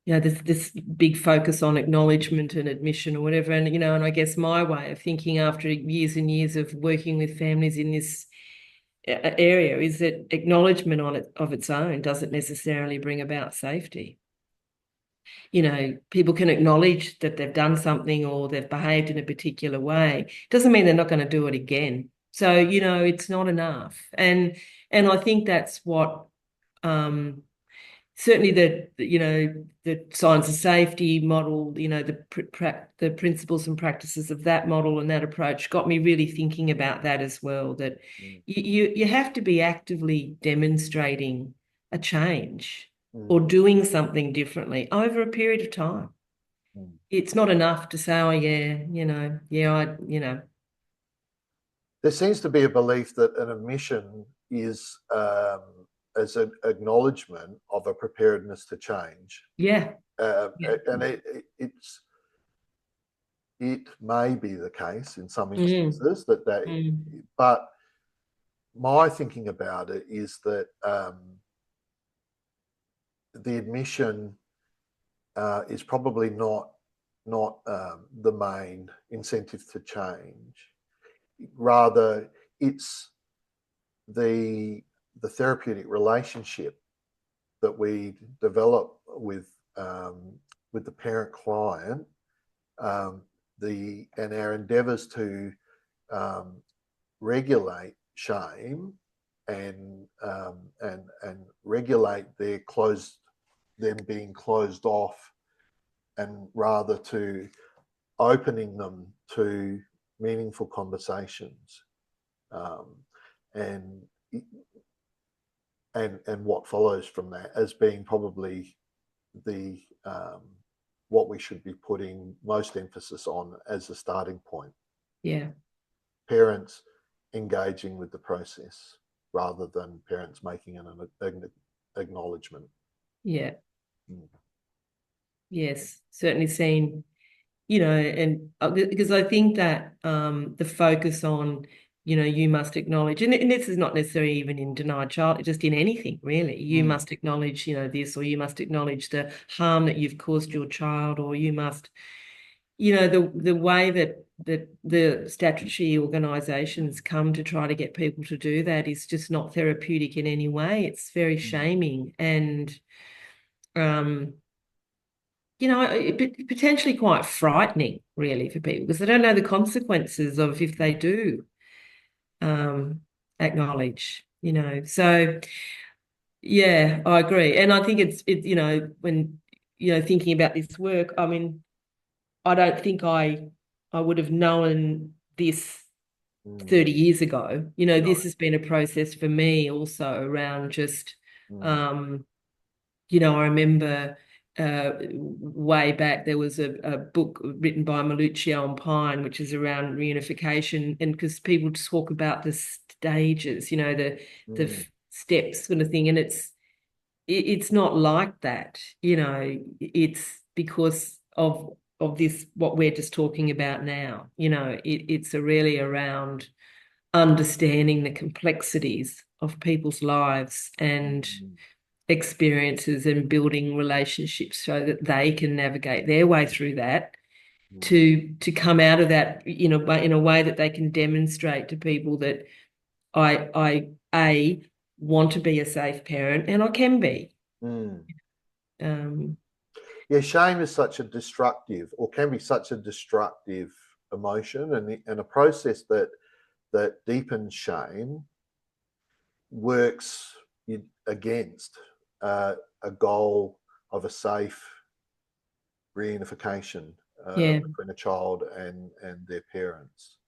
there's this big focus on acknowledgement and admission or whatever. And, and I guess my way of thinking after years and years of working with families in this area is that acknowledgement on it of its own doesn't necessarily bring about safety. People can acknowledge that they've done something or they've behaved in a particular way. Doesn't mean they're not going to do it again. So, it's not enough. And I think that's what um certainly the science of safety model, the principles and practices of that model and that approach got me really thinking about that as well, that Mm, you have to be actively demonstrating a change or mm, doing something differently over a period of time. mm. It's not enough to say, oh yeah, There seems to be a belief that an admission is as an acknowledgement of a preparedness to change, yeah, yeah. and it may be the case in some Mm, instances that mm, but my thinking about it is that the admission is probably not the main incentive to change. Rather, it's the the therapeutic relationship that we develop with the parent client, the and our endeavours to um, regulate shame and regulate them being closed off, and rather to opening them to meaningful conversations, um, and and what follows from that as being probably the what we should be putting most emphasis on as a starting point. yeah, Parents engaging with the process rather than parents making an acknowledgement. yeah. Mm. Yes, certainly seen. And because I think that the focus on, you must acknowledge, and this is not necessarily even in denied child, just in anything really, you Mm. must acknowledge, this, or you must acknowledge the harm that you've caused your child, or you must, the way that the statutory organisations come to try to get people to do that is just not therapeutic in any way. It's very Mm. shaming and um potentially quite frightening, really, for people because they don't know the consequences of if they do um, acknowledge, So, yeah, I agree. And I think when, thinking about this work, I mean, I don't think I would have known this Mm. 30 years ago. No. This has been a process for me also around just, Mm. um, I remember way back there was a book written by Maluccio and Pine, which is around reunification, and because people talk about the stages, Mm. steps kind of thing, and it's not like that, it's because of this what we're just talking about now. It's really around understanding the complexities of people's lives and Mm. experiences and building relationships so that they can navigate their way through that Mm. to come out of that, but in a way that they can demonstrate to people that I want to be a safe parent and I can be. Mm. Um, Yeah, shame is such a destructive, or can be such a destructive emotion, and a process that deepens shame works against a goal of a safe reunification yeah, between a child and their parents.